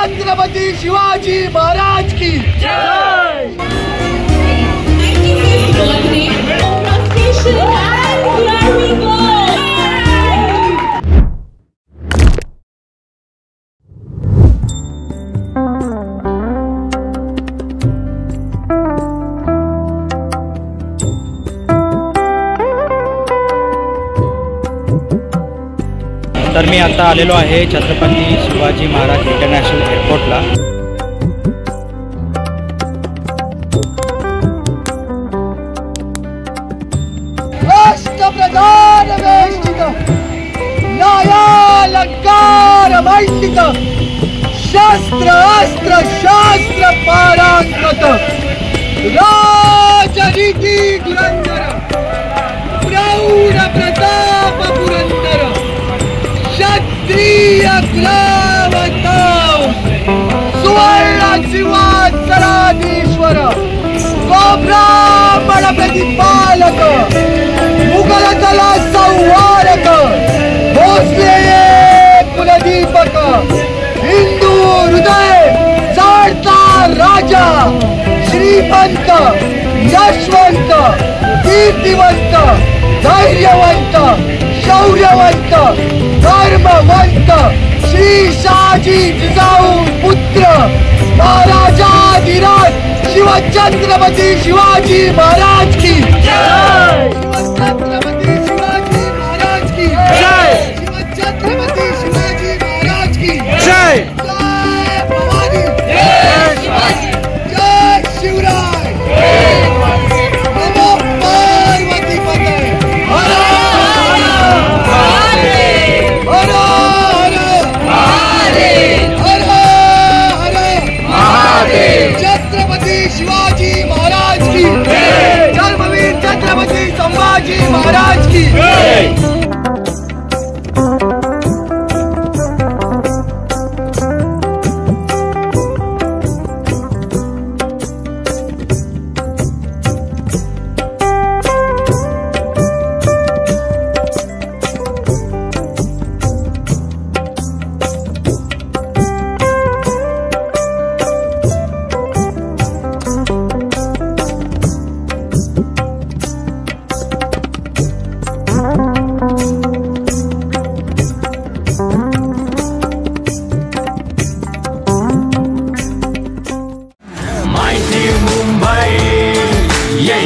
छत्रपति शिवाजी महाराज की जय। तर मी आता आलेलो आहे छत्रपती शिवाजी महाराज इंटरनॅशनल एअरपोर्टला। राष्ट्रप्रधान वेष्टित न्यायालंकार वैष्टित शस्त्र अस्त्र शास्त्र पारांगत राजनीति धुरंधर प्रौढ प्रताप पुरंदर क्षत्रिय ग्रावताव सुवर्ण सिंहासनाधीश्वर गोब्राह्मण प्रतिपालक मुघल तला संहारक भोसले कुलदीपक हिंदू हृदय जाणता राजा श्रीमंत यशवंत कीर्तिवंत धैर्यवंत शौर्यवंत धर्मवंत श्री शहाजी जिजाऊ पुत्र महाराजाधिराज शिवछत्रपती शिवाजी महाराज की जय। शिवछत्रपती शिवाजी महाराज की जय। शिवछत्रपती शिवाजी महाराज की जय। जय भवानी जय शिवाजी जय शिवराय नमो पार्वती पते हर छत्रपति शिवाजी महाराज की धर्मवीर छत्रपति संभाजी महाराज की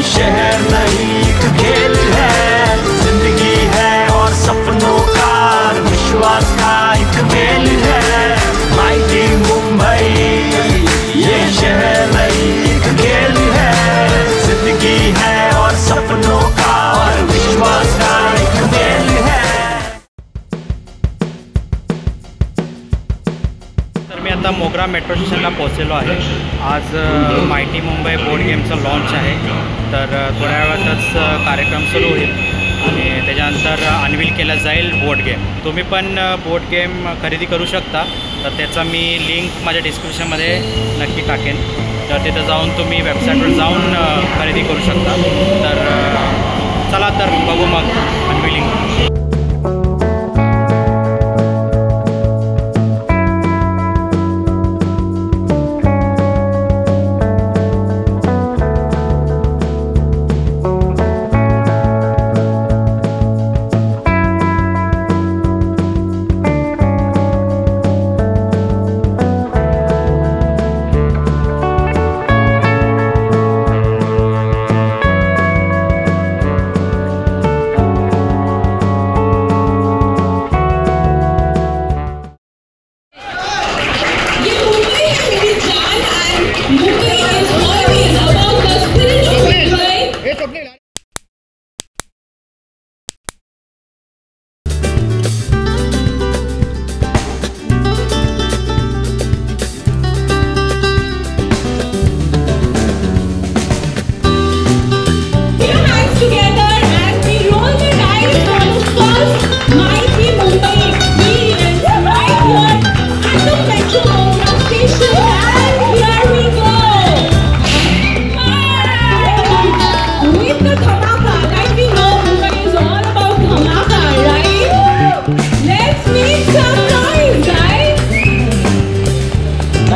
शहर नहीं एक खेल है, जिंदगी है और सपनों का विश्वास का एक मेल है। माइटी मुंबई ये शहर नहीं एक खेल है, जिंदगी है और सपनों का और विश्वास का एक मेल है। तर मी आता मोगरा मेट्रो स्टेशनला पोहोचलेलो आहे। आज माइटी मुंबई बोर्ड गेमचं लॉन्च आहे, तर थोड्या वेळातच कार्यक्रम सुरू होईल आणि त्याच्यानंतर अनवील केला जाईल बोर्ड गेम। तुम्ही पण बोर्ड गेम खरेदी करू शकता, तर त्याचा मी लिंक माझ्या डिस्क्रिप्शनमध्ये नक्की टाकेन, तर तिथं जाऊन तुम्ही वेबसाईटवर जाऊन खरेदी करू शकता। तर चला तर बघू मग unveiling.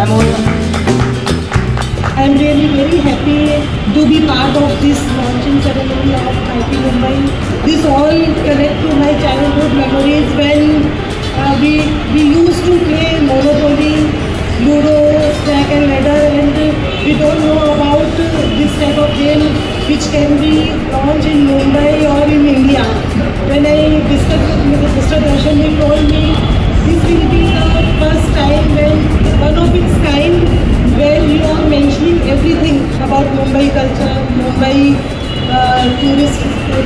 I'm really very happy to be part of this launching ceremony of Mighty Mumbai. This all connect to my childhood memories when we used to play Monopoly, Ludo, Stack and Ladder, and we don't know about this type of game which can be launched in Mumbai or in India. When I discussed with Mr. Darshan, he told me this will be the first time when one of its kind where you are mentioning everything about Mumbai culture, Mumbai tourist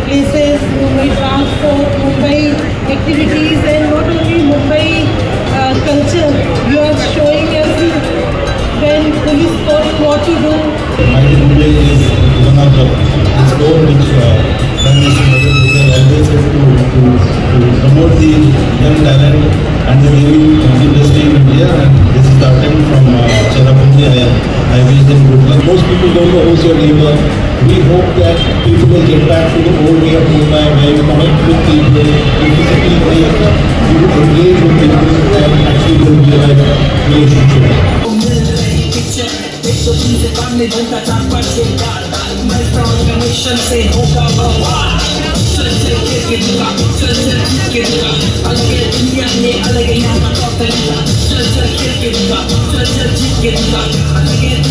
places, Mumbai transport, Mumbai activities, and not only Mumbai culture. You are showing us when police force what to do. Mighty Mumbai is one of the store which Prime Minister Narendra Modi always said to promote the young talent and the gaming industry in India, and this is the attempt from Cherrapunji. I wish them good luck. Most people don't know who's your neighbor. We hope that people will get back to the old way of Mumbai, where you connect with people, you physically play, you engage with people, and actually build real life relationships.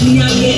दुनिया